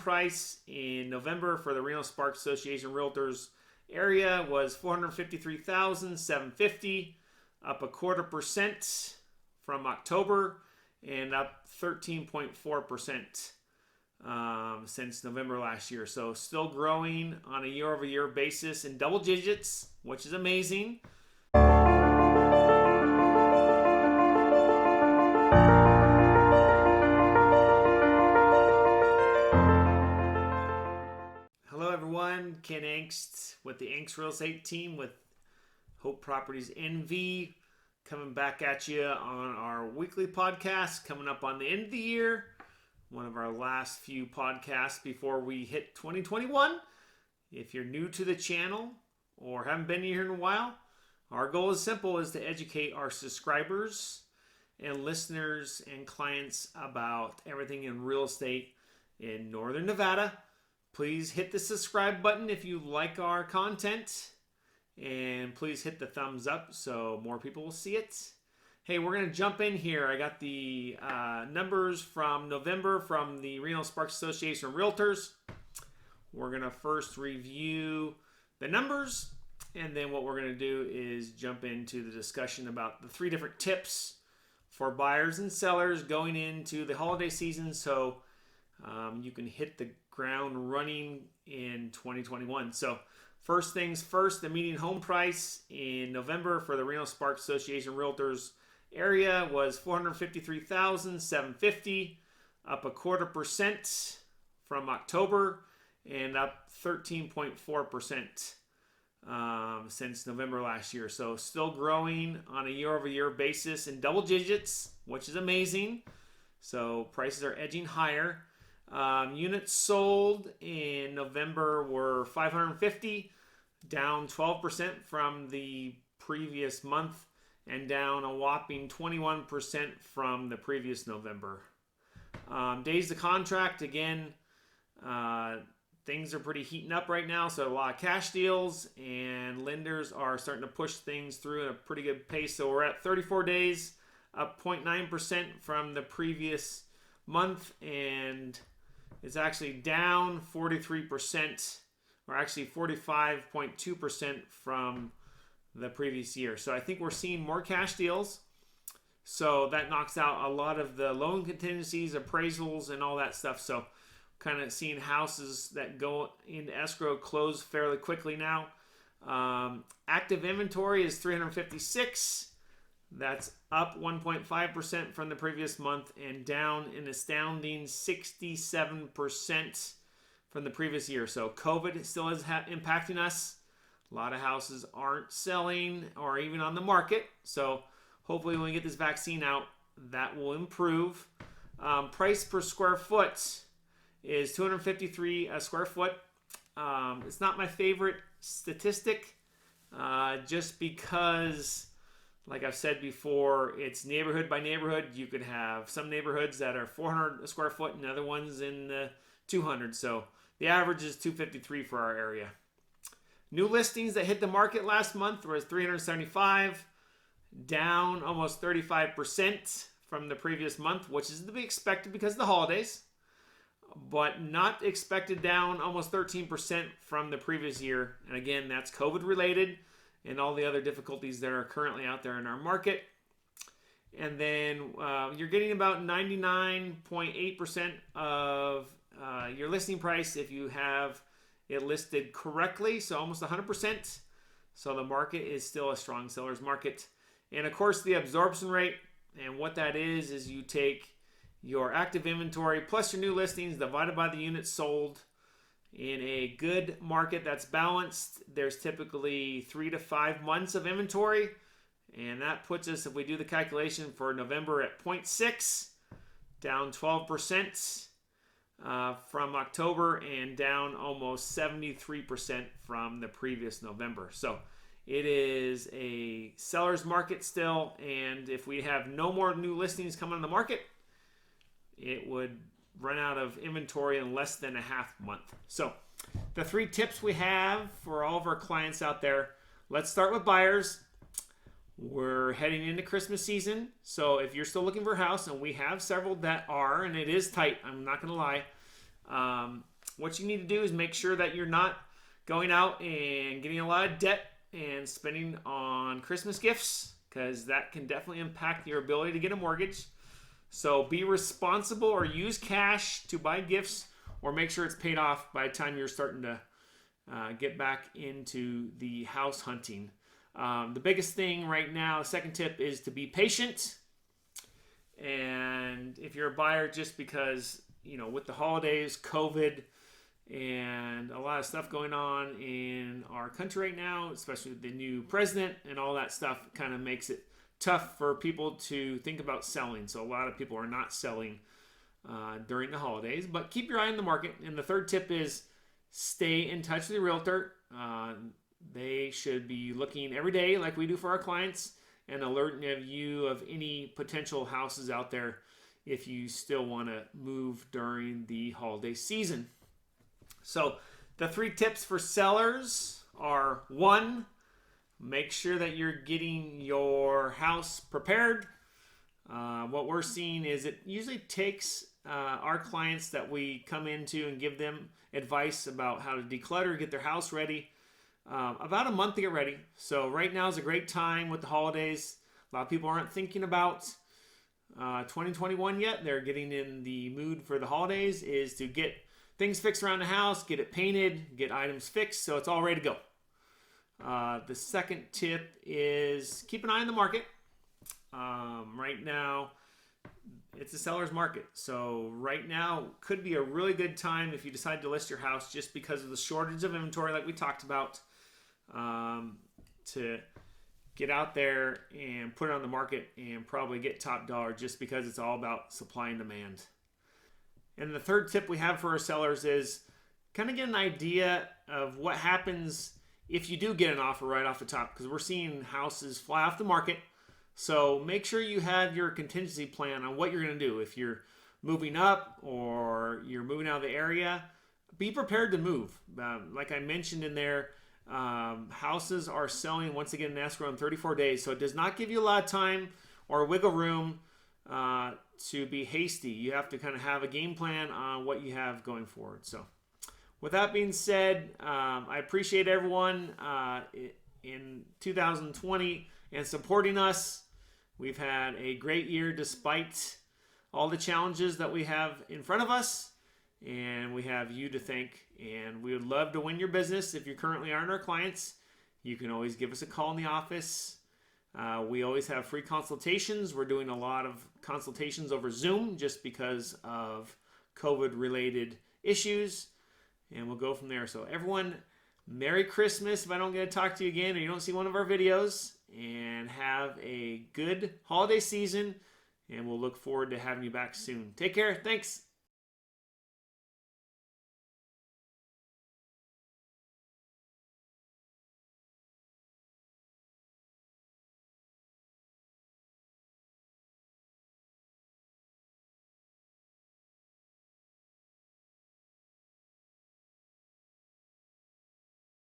price in November for the Reno Sparks Association Realtors area was $453,750, up 0.25% from October and up 13.4% since November last year. So still growing on a year-over-year basis in double digits, which is amazing. Hello everyone, Ken Angst with the Angst Real Estate Team with Hope Properties NV, coming back at you on our weekly podcast coming up on the end of the year. One of our last few podcasts before we hit 2021. If you're new to the channel or haven't been here in a while, our goal is simple, is to educate our subscribers and listeners and clients about everything in real estate in Northern Nevada. Please hit the subscribe button if you like our content, and please hit the thumbs up so more people will see it. Hey, we're going to jump in here. I got the numbers from November from the Reno Sparks Association of Realtors. We're going to first review the numbers, and then what we're going to do is jump into the discussion about the 3 different tips for buyers and sellers going into the holiday season so you can hit the ground running in 2021. So first things first, the median home price in November for the Reno Sparks Association Realtors area was $453,750, up 0.25% from October and up 13.4% since November last year. So still growing on a year-over-year basis in double digits, which is amazing. So prices are edging higher. Units sold in November were 550, down 12% from the previous month and down a whopping 21% from the previous November. Days to contract, again, things are pretty heating up right now, so a lot of cash deals, and lenders are starting to push things through at a pretty good pace. So we're at 34 days, up 0.9% from the previous month, and it's actually down 43%, or actually 45.2% from the previous year. So I think we're seeing more cash deals. So that knocks out a lot of the loan contingencies, appraisals, and all that stuff. So kind of seeing houses that go into escrow close fairly quickly now. Active inventory is 356. That's up 1.5% from the previous month and down an astounding 67% from the previous year. So COVID still is impacting us. A lot of houses aren't selling or even on the market. So hopefully when we get this vaccine out, that will improve. Price per square foot is $253 a square foot. It's not my favorite statistic just because, like I've said before, it's neighborhood by neighborhood. You could have some neighborhoods that are 400 a square foot and other ones in the 200. So the average is 253 for our area. New listings that hit the market last month was 375, down almost 35% from the previous month, which is to be expected because of the holidays, but not expected down almost 13% from the previous year. And again, that's COVID related and all the other difficulties that are currently out there in our market. And then you're getting about 99.8% of your listing price if you have it listed correctly, so almost 100%. So the market is still a strong seller's market. And of course, the absorption rate, and what that is you take your active inventory plus your new listings divided by the units sold. In a good market that's balanced, there's typically 3 to 5 months of inventory, and that puts us, if we do the calculation for November, at 0.6, down 12%. From October and down almost 73% from the previous November. So it is a seller's market still, and if we have no more new listings coming on the market, it would run out of inventory in less than a half month. So the 3 tips we have for all of our clients out there. Let's start with buyers. We're heading into Christmas season, so if you're still looking for a house, and we have several that are, and it is tight, I'm not going to lie, what you need to do is make sure that you're not going out and getting a lot of debt and spending on Christmas gifts, because that can definitely impact your ability to get a mortgage. So be responsible, or use cash to buy gifts, or make sure it's paid off by the time you're starting to get back into the house hunting. The biggest thing right now, the second tip, is to be patient. And if you're a buyer, just because, with the holidays, COVID, and a lot of stuff going on in our country right now, especially with the new president and all that stuff, kind of makes it tough for people to think about selling. So a lot of people are not selling during the holidays, but keep your eye on the market. And the third tip is stay in touch with your realtor. They should be looking every day, like we do for our clients, and alerting you of any potential houses out there if you still want to move during the holiday season. So the 3 tips for sellers are: 1, make sure that you're getting your house prepared. What we're seeing is it usually takes our clients that we come into and give them advice about how to declutter, get their house ready, about a month to get ready. So right now is a great time with the holidays. A lot of people aren't thinking about 2021 yet. They're getting in the mood for the holidays, is to get things fixed around the house, get it painted, get items fixed so it's all ready to go. The second tip is keep an eye on the market. Right now, it's a seller's market. So right now could be a really good time if you decide to list your house, just because of the shortage of inventory like we talked about, to get out there and put it on the market and probably get top dollar, just because it's all about supply and demand. And the third tip we have for our sellers is kind of get an idea of what happens if you do get an offer right off the top, because we're seeing houses fly off the market. So make sure you have your contingency plan on what you're going to do. If you're moving up or you're moving out of the area, be prepared to move. Like I mentioned in there, houses are selling once again in escrow in 34 days. So it does not give you a lot of time or wiggle room to be hasty. You have to kind of have a game plan on what you have going forward. So with that being said, I appreciate everyone in 2020 and supporting us. We've had a great year despite all the challenges that we have in front of us, and we have you to thank. And we would love to win your business. If you currently aren't our clients, you can always give us a call in the office. We always have free consultations. We're doing a lot of consultations over Zoom just because of COVID-related issues, and we'll go from there. So everyone, Merry Christmas if I don't get to talk to you again or you don't see one of our videos, and have a good holiday season, and we'll look forward to having you back soon. Take care. Thanks.